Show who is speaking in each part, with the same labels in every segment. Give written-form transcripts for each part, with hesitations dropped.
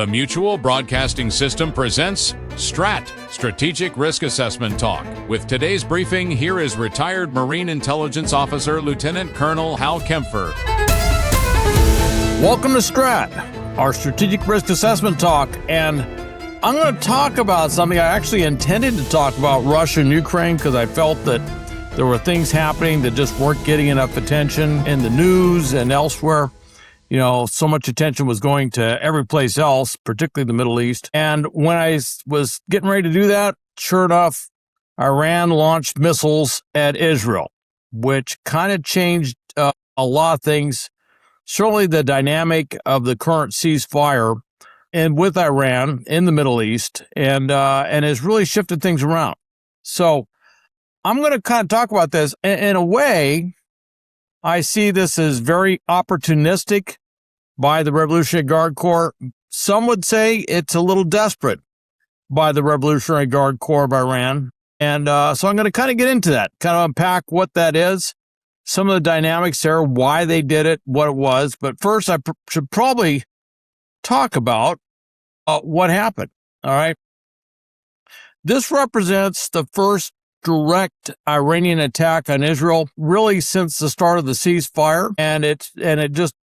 Speaker 1: The Mutual Broadcasting System presents STRAT, Strategic Risk Assessment Talk. With today's briefing, here is retired Marine Intelligence Officer Lieutenant Colonel Hal Kempfer.
Speaker 2: Welcome to STRAT, our Strategic Risk Assessment Talk, and I'm going to talk about something I actually intended to talk about, Russia and Ukraine, because I felt that there were things happening that just weren't getting enough attention in the news and elsewhere. You know, so much attention was going to every place else, particularly the Middle East. And when I was getting ready to do that, sure enough, Iran launched missiles at Israel, which kind of changed a lot of things. Certainly the dynamic of the current ceasefire and with Iran in the Middle East and has really shifted things around. So I'm going to kind of talk about this. In a way, I see this as very opportunistic by the Revolutionary Guard Corps. Some would say it's a little desperate by the Revolutionary Guard Corps of Iran. And so I'm going to kind of get into that, kind of unpack what that is, some of the dynamics there, why they did it, what it was. But first, I should probably talk about what happened. All right. This represents the first direct Iranian attack on Israel really since the start of the ceasefire, and it just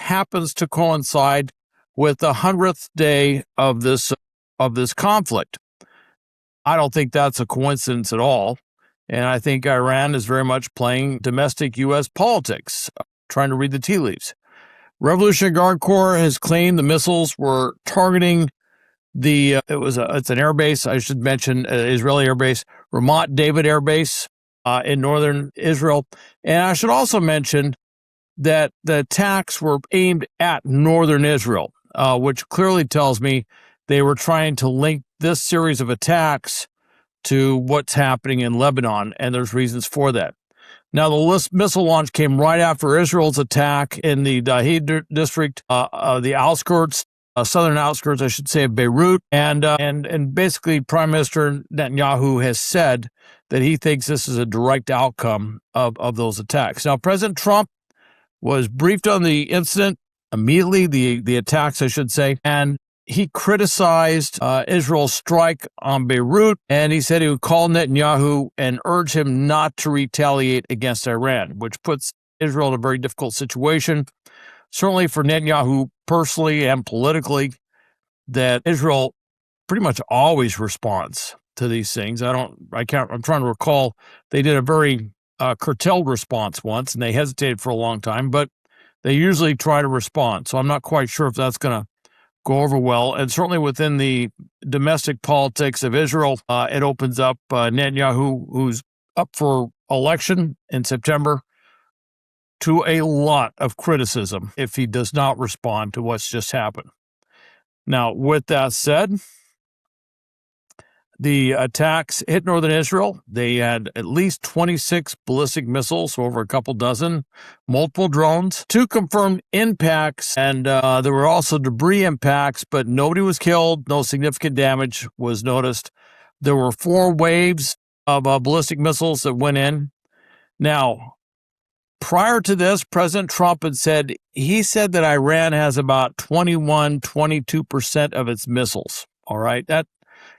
Speaker 2: happens to coincide with the 100th day of this conflict. I don't think that's a coincidence at all, and I think Iran is very much playing domestic U.S. politics, trying to read the tea leaves. Revolutionary Guard Corps has claimed the missiles were targeting it's an air base, I should mention, Israeli air base, Ramat David Air Base in northern Israel. And I should also mention that the attacks were aimed at northern Israel, which clearly tells me they were trying to link this series of attacks to what's happening in Lebanon, and there's reasons for that. Now, the missile launch came right after Israel's attack in the Dahid district, the outskirts, southern outskirts, I should say, of Beirut. And basically, Prime Minister Netanyahu has said that he thinks this is a direct outcome of those attacks. Now, President Trump was briefed on the incident immediately, the attacks, I should say, and he criticized Israel's strike on Beirut, and he said he would call Netanyahu and urge him not to retaliate against Iran, which puts Israel in a very difficult situation. Certainly for Netanyahu personally and politically, that Israel pretty much always responds to these things. I'm trying to recall, they did a very curtailed response once, and they hesitated for a long time, but they usually try to respond. So I'm not quite sure if that's going to go over well. And certainly within the domestic politics of Israel, it opens up Netanyahu, who's up for election in September, to a lot of criticism if he does not respond to what's just happened. Now, with that said, the attacks hit northern Israel. They had at least 26 ballistic missiles, over a couple dozen, multiple drones, 2 confirmed impacts, and there were also debris impacts, but nobody was killed. No significant damage was noticed. There were 4 waves of ballistic missiles that went in. Now, prior to this, President Trump had said that Iran has about 22% of its missiles. All right. That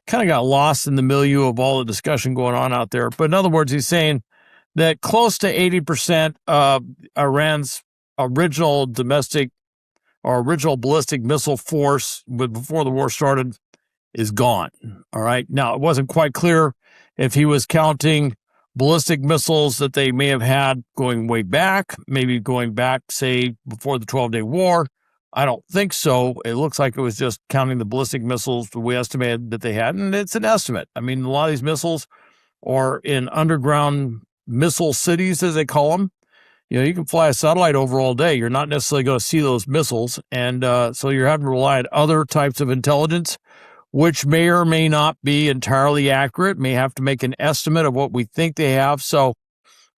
Speaker 2: kind of got lost in the milieu of all the discussion going on out there. But in other words, he's saying that close to 80% of Iran's original domestic or original ballistic missile force before the war started is gone. All right. Now, it wasn't quite clear if he was counting ballistic missiles that they may have had going way back, maybe going back, say, before the 12-Day War. I don't think so. It looks like it was just counting the ballistic missiles we estimated that they had, and it's an estimate. I mean, a lot of these missiles are in underground missile cities, as they call them. You know, you can fly a satellite over all day. You're not necessarily going to see those missiles, and so you're having to rely on other types of intelligence, which may or may not be entirely accurate, may have to make an estimate of what we think they have. So,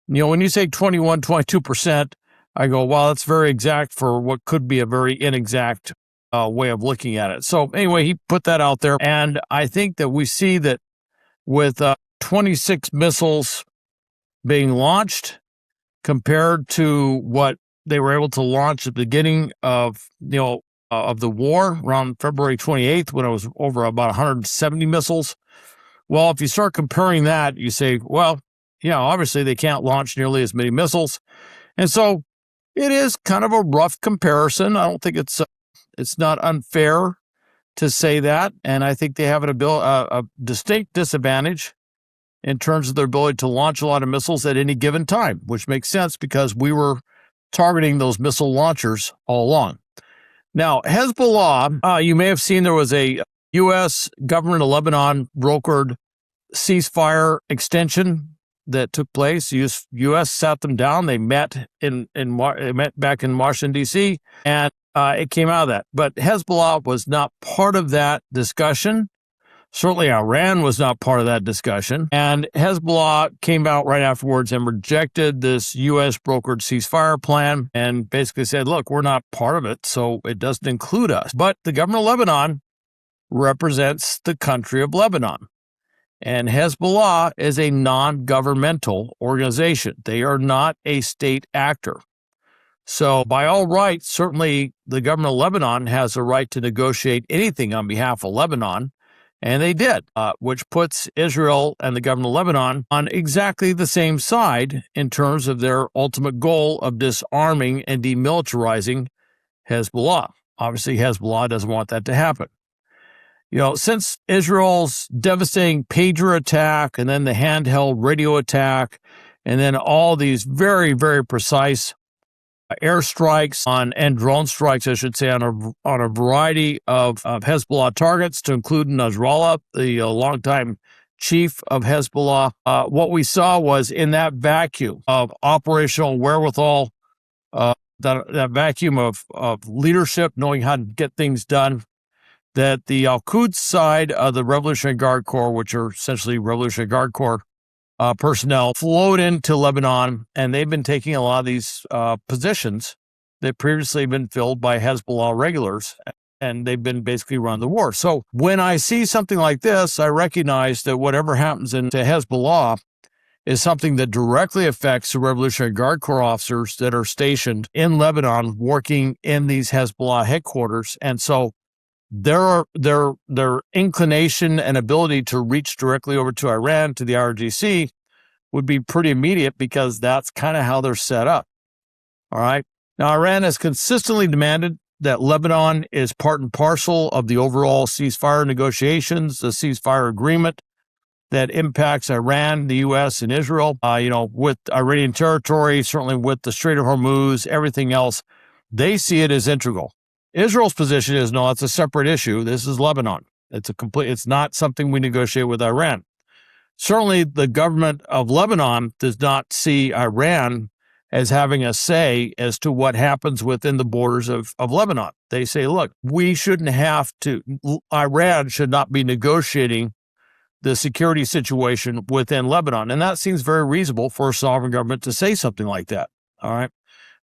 Speaker 2: you know, when you say 22%, I go, wow, that's very exact for what could be a very inexact way of looking at it. So anyway, he put that out there. And I think that we see that with 26 missiles being launched compared to what they were able to launch at the beginning of, of the war around February 28th when it was over about 170 missiles. Well, if you start comparing that, you say, well, obviously they can't launch nearly as many missiles. And so it is kind of a rough comparison. I don't think it's not unfair to say that. And I think they have a distinct disadvantage in terms of their ability to launch a lot of missiles at any given time, which makes sense because we were targeting those missile launchers all along. Now, Hezbollah, you may have seen there was a U.S. government of Lebanon brokered ceasefire extension that took place. The U.S. sat them down. They met back in Washington, D.C., and it came out of that. But Hezbollah was not part of that discussion. Certainly, Iran was not part of that discussion. And Hezbollah came out right afterwards and rejected this U.S. brokered ceasefire plan and basically said, look, we're not part of it, so it doesn't include us. But the government of Lebanon represents the country of Lebanon. And Hezbollah is a non-governmental organization. They are not a state actor. So by all rights, certainly the government of Lebanon has a right to negotiate anything on behalf of Lebanon. And they did, which puts Israel and the government of Lebanon on exactly the same side in terms of their ultimate goal of disarming and demilitarizing Hezbollah. Obviously, Hezbollah doesn't want that to happen. Since Israel's devastating pager attack and then the handheld radio attack and then all these very, very precise airstrikes and drone strikes, I should say, on a variety of Hezbollah targets, to include Nasrallah, the longtime chief of Hezbollah. What we saw was in that vacuum of operational wherewithal, that vacuum of leadership, knowing how to get things done, that the Al-Quds side of the Revolutionary Guard Corps, which are essentially Revolutionary Guard Corps personnel, flowed into Lebanon, and they've been taking a lot of these positions that previously have been filled by Hezbollah regulars, and they've been basically running the war. So when I see something like this, I recognize that whatever happens to Hezbollah is something that directly affects the Revolutionary Guard Corps officers that are stationed in Lebanon working in these Hezbollah headquarters. And so their inclination and ability to reach directly over to Iran, to the IRGC, would be pretty immediate because that's kind of how they're set up. All right. Now, Iran has consistently demanded that Lebanon is part and parcel of the overall ceasefire negotiations, the ceasefire agreement that impacts Iran, the U.S., and Israel, with Iranian territory, certainly with the Strait of Hormuz, everything else. They see it as integral. Israel's position is, no, it's a separate issue. This is Lebanon. It's not something we negotiate with Iran. Certainly, the government of Lebanon does not see Iran as having a say as to what happens within the borders of Lebanon. They say, look, Iran should not be negotiating the security situation within Lebanon. And that seems very reasonable for a sovereign government to say something like that. All right.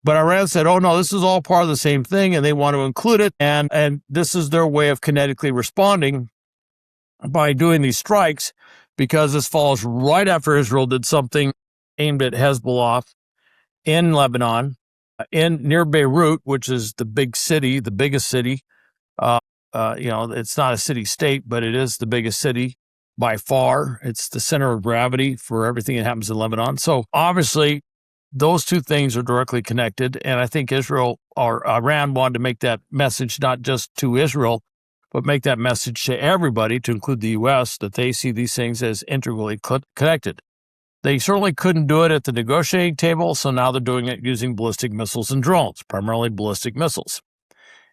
Speaker 2: But Iran said, oh, no, this is all part of the same thing, and they want to include it. And this is their way of kinetically responding by doing these strikes, because this falls right after Israel did something aimed at Hezbollah in Lebanon, near Beirut, which is the biggest city. It's not a city-state, but it is the biggest city by far. It's the center of gravity for everything that happens in Lebanon. So obviously, those two things are directly connected, and I think Israel or Iran wanted to make that message not just to Israel, but make that message to everybody, to include the U.S., that they see these things as integrally connected. They certainly couldn't do it at the negotiating table, so now they're doing it using ballistic missiles and drones, primarily ballistic missiles,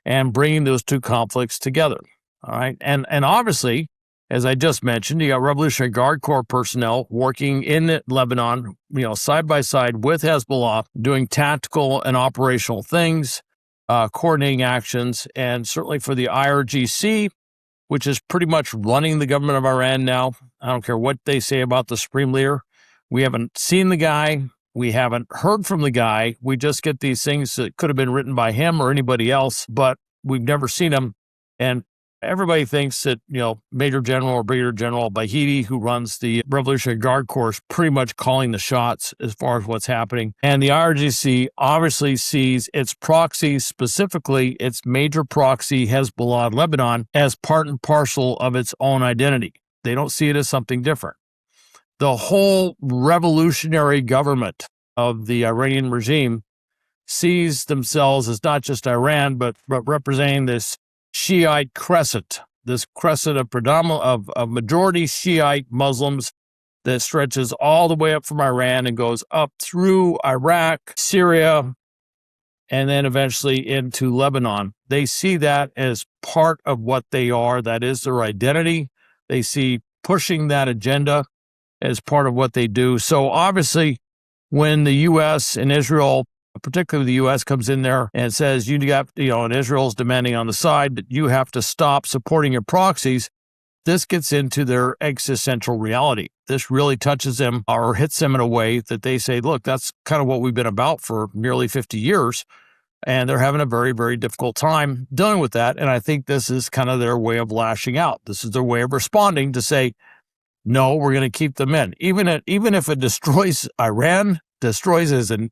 Speaker 2: and bringing those two conflicts together. All right, and obviously, as I just mentioned, you got Revolutionary Guard Corps personnel working in Lebanon, side by side with Hezbollah, doing tactical and operational things, coordinating actions, and certainly for the IRGC, which is pretty much running the government of Iran now. I don't care what they say about the supreme leader. We haven't seen the guy. We haven't heard from the guy. We just get these things that could have been written by him or anybody else, but we've never seen him. And Everybody thinks that, Major General or Brigadier General Bahidi, who runs the Revolutionary Guard Corps, is pretty much calling the shots as far as what's happening. And the IRGC obviously sees its proxy, specifically its major proxy, Hezbollah and Lebanon, as part and parcel of its own identity. They don't see it as something different. The whole revolutionary government of the Iranian regime sees themselves as not just Iran, but representing this Shiite crescent, this crescent of majority Shiite Muslims that stretches all the way up from Iran and goes up through Iraq, Syria, and then eventually into Lebanon. They see that as part of what they are. That is their identity. They see pushing that agenda as part of what they do. So obviously, when the U.S. and Israel, particularly the U.S., comes in there and says, and Israel's demanding on the side that you have to stop supporting your proxies, this gets into their existential reality. This really touches them or hits them in a way that they say, look, that's kind of what we've been about for nearly 50 years. And they're having a very, very difficult time dealing with that. And I think this is kind of their way of lashing out. This is their way of responding to say, no, we're going to keep them in. Even if it destroys Iran, destroys as an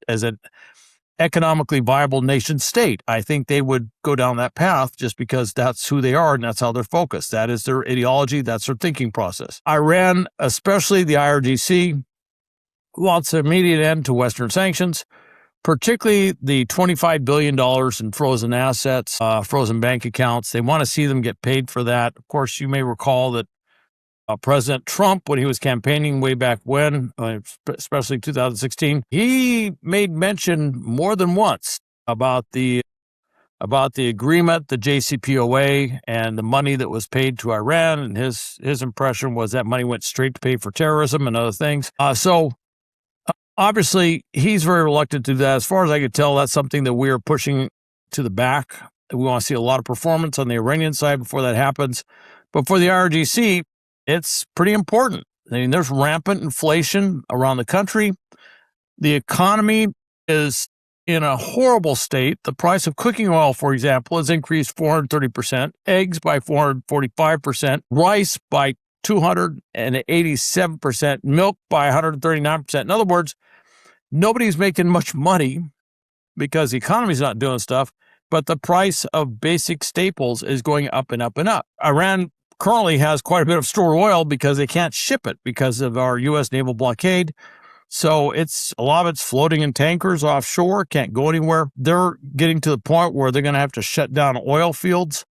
Speaker 2: economically viable nation state, I think they would go down that path just because that's who they are and that's how they're focused. That is their ideology. That's their thinking process. Iran, especially the IRGC, wants an immediate end to Western sanctions, particularly the $25 billion in frozen assets, frozen bank accounts. They want to see them get paid for that. Of course, you may recall that President Trump, when he was campaigning way back when, especially 2016, he made mention more than once about the agreement, the JCPOA, and the money that was paid to Iran. And his impression was that money went straight to pay for terrorism and other things. So obviously, he's very reluctant to do that. As far as I could tell, that's something that we are pushing to the back. We want to see a lot of performance on the Iranian side before that happens. But for the IRGC, it's pretty important. I mean, there's rampant inflation around the country. The economy is in a horrible state. The price of cooking oil, for example, has increased 430%, eggs by 445%, rice by 287%, milk by 139%. In other words, nobody's making much money because the economy's not doing stuff, but the price of basic staples is going up and up and up. Iran currently has quite a bit of stored oil because they can't ship it because of our U.S. naval blockade. So a lot of it's floating in tankers offshore, can't go anywhere. They're getting to the point where they're going to have to shut down oil fields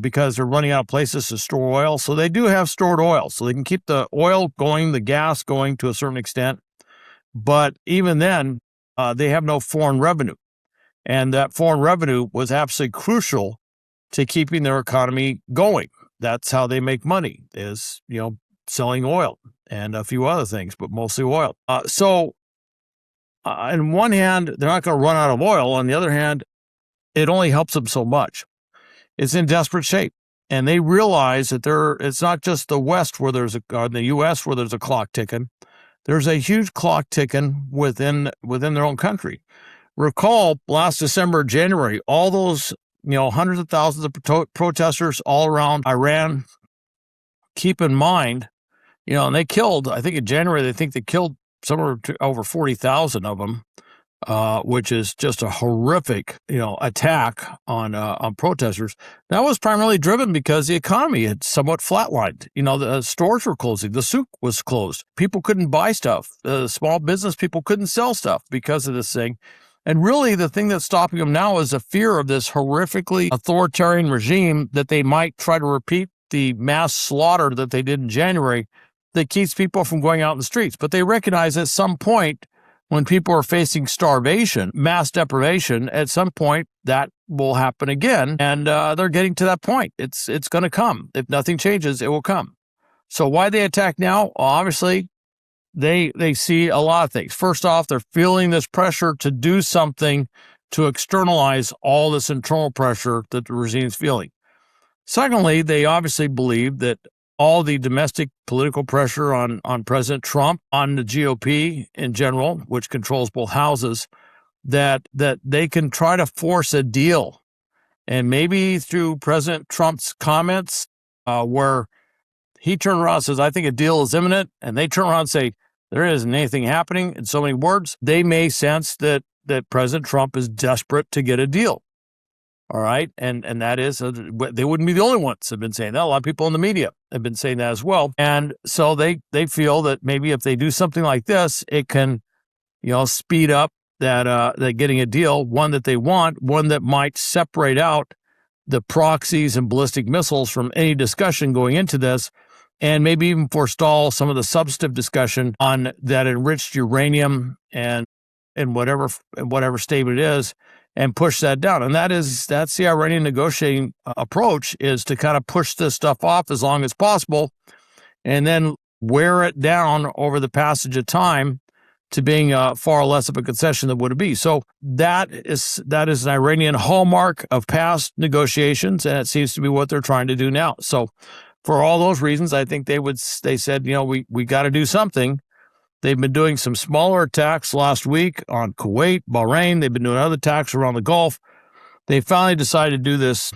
Speaker 2: because they're running out of places to store oil. So they do have stored oil, so they can keep the oil going, the gas going to a certain extent. But even then, they have no foreign revenue. And that foreign revenue was absolutely crucial to keeping their economy going. That's how they make money, is, selling oil and a few other things, but mostly oil. So on one hand, they're not going to run out of oil. On the other hand, it only helps them so much. It's in desperate shape. And they realize that it's not just the West or the U.S. where there's a clock ticking. There's a huge clock ticking within their own country. Recall last December, January, all those hundreds of thousands of protesters all around Iran. Keep in mind, and they killed, I think in January, they killed somewhere over 40,000 of them, which is just a horrific, attack on protesters. That was primarily driven because the economy had somewhat flatlined. The stores were closing. The souk was closed. People couldn't buy stuff. Small business people couldn't sell stuff because of this thing. And really, the thing that's stopping them now is a fear of this horrifically authoritarian regime that they might try to repeat the mass slaughter that they did in January that keeps people from going out in the streets. But they recognize at some point when people are facing starvation, mass deprivation, at some point that will happen again. And they're getting to that point. It's going to come. If nothing changes, it will come. So why they attack now? Well, obviously, they see a lot of things. First off, they're feeling this pressure to do something to externalize all this internal pressure that the regime's feeling. Secondly, they obviously believe that all the domestic political pressure on President Trump, on the GOP in general, which controls both houses, that they can try to force a deal And maybe through President Trump's comments, where he turned around and says, I think a deal is imminent, and they turn around and say, there isn't anything happening in so many words, they may sense that President Trump is desperate to get a deal. All right. And that is, they wouldn't be the only ones that have been saying that. A lot of people in the media have been saying that as well. And so they feel that maybe if they do something like this, it can, speed up that getting a deal, one that they want, one that might separate out the proxies and ballistic missiles from any discussion going into this, and maybe even forestall some of the substantive discussion on that enriched uranium and whatever statement it is, and push that down. And that's the Iranian negotiating approach, is to kind of push this stuff off as long as possible, and then wear it down over the passage of time to being far less of a concession than would it be. So that is an Iranian hallmark of past negotiations, and it seems to be what they're trying to do now. So for all those reasons, I think they said, we got to do something. They've been doing some smaller attacks last week on Kuwait, Bahrain. They've been doing other attacks around the Gulf. They finally decided to do this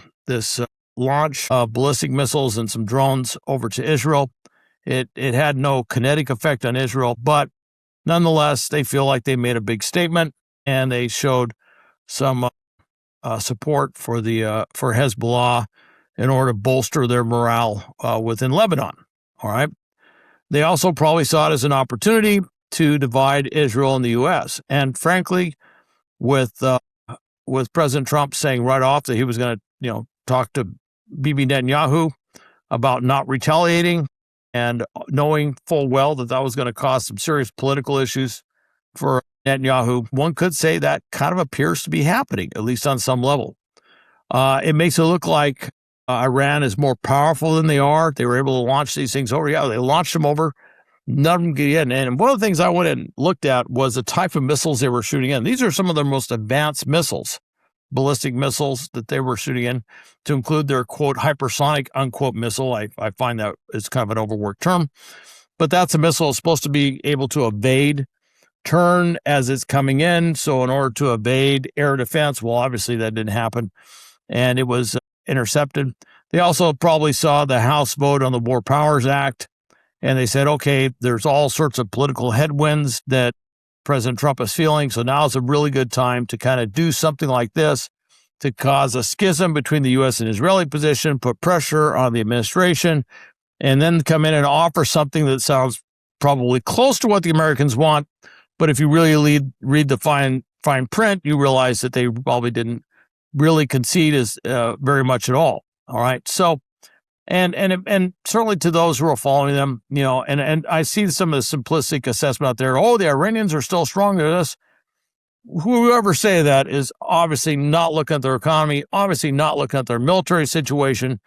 Speaker 2: launch of ballistic missiles and some drones over to Israel. It had no kinetic effect on Israel, but nonetheless, they feel like they made a big statement, and they showed some support for Hezbollah in order to bolster their morale within Lebanon. All right. They also probably saw it as an opportunity to divide Israel and the U.S. And frankly, with President Trump saying right off that he was going to, talk to Bibi Netanyahu about not retaliating, and knowing full well that was going to cause some serious political issues for Netanyahu, one could say that kind of appears to be happening, at least on some level. It makes it look like Iran is more powerful than they are. They were able to launch these things over. Yeah, they launched them over. None of them get in. And one of the things I went and looked at was the type of missiles they were shooting in. These are some of their most advanced missiles, ballistic missiles that they were shooting in, to include their, quote, hypersonic, unquote, missile. I find that it's kind of an overworked term. But that's a missile that's supposed to be able to evade, turn as it's coming in. So in order to evade air defense, well, obviously that didn't happen. And it was intercepted. They also probably saw the House vote on the War Powers Act, and they said, okay, there's all sorts of political headwinds that President Trump is feeling, so now is a really good time to kind of do something like this to cause a schism between the U.S. and Israeli position, put pressure on the administration, and then come in and offer something that sounds probably close to what the Americans want. But if you really read the fine print, you realize that they probably didn't really concede as very much at all. All right. So, and certainly to those who are following them, and I see some of the simplistic assessment out there. Oh, the Iranians are still strong. They're this. Whoever say that is obviously not looking at their economy, obviously not looking at their military situation.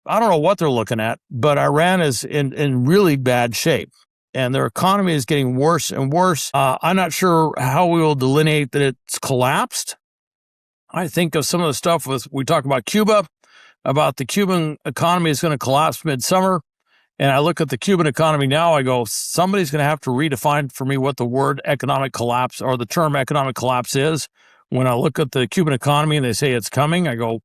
Speaker 2: I don't know what they're looking at, but Iran is in really bad shape, and their economy is getting worse and worse. I'm not sure how we will delineate that it's collapsed. I think of some of the stuff we talk about Cuba, about the Cuban economy is going to collapse midsummer. And I look at the Cuban economy now, I go, somebody's going to have to redefine for me what the word economic collapse or the term economic collapse is. When I look at the Cuban economy and they say it's coming, I go,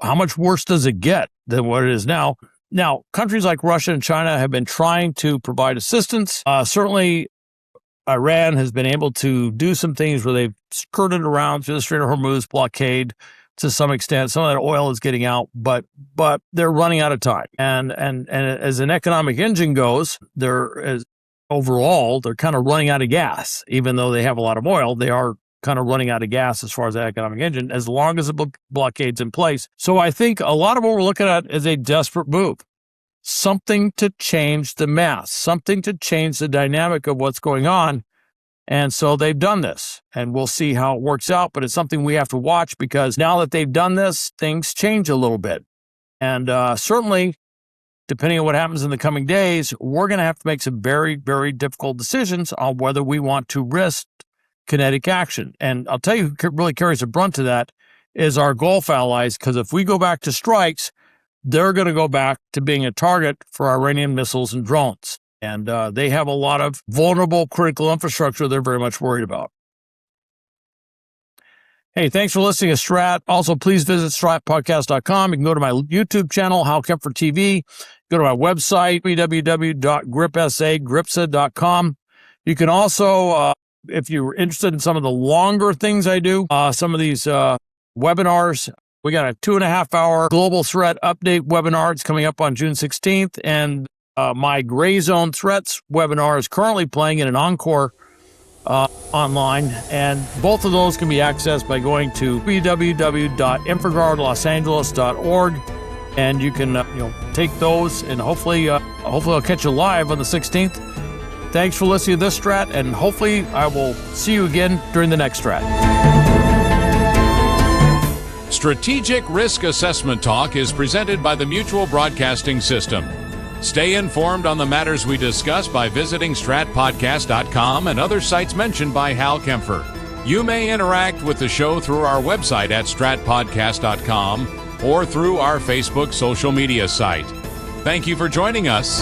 Speaker 2: how much worse does it get than what it is now? Now, countries like Russia and China have been trying to provide assistance. Certainly, Iran has been able to do some things where they've skirted around through the Strait of Hormuz blockade to some extent. Some of that oil is getting out, but they're running out of time. And as an economic engine goes, overall they're kind of running out of gas. Even though they have a lot of oil, they are kind of running out of gas as far as the economic engine, as long as the blockade's in place. So I think a lot of what we're looking at is a desperate move. Something to change the math, something to change the dynamic of what's going on. And so they've done this, and we'll see how it works out. But it's something we have to watch, because now that they've done this, things change a little bit. And certainly, depending on what happens in the coming days, we're going to have to make some very, very difficult decisions on whether we want to risk kinetic action. And I'll tell you who really carries the brunt of that is our Gulf allies, because if we go back to strikes, they're going to go back to being a target for Iranian missiles and drones. And they have a lot of vulnerable critical infrastructure they're very much worried about. Hey, thanks for listening to STRAT. Also, please visit stratpodcast.com. You can go to my YouTube channel, Hal Kempfer TV. Go to my website, www.gripsa.com. You can also, if you're interested in some of the longer things I do, some of these webinars, we got a 2.5-hour global threat update webinar. It's coming up on June 16th. And my Gray Zone Threats webinar is currently playing in an encore online, and both of those can be accessed by going to www.infraguardlosangeles.org, and you can take those, and hopefully I'll catch you live on the 16th. Thanks for listening to this Strat, and hopefully I will see you again during the next Strat.
Speaker 1: Strategic Risk Assessment Talk is presented by the Mutual Broadcasting System. Stay informed on the matters we discuss by visiting stratpodcast.com and other sites mentioned by Hal Kempfer. You may interact with the show through our website at stratpodcast.com or through our Facebook social media site. Thank you for joining us.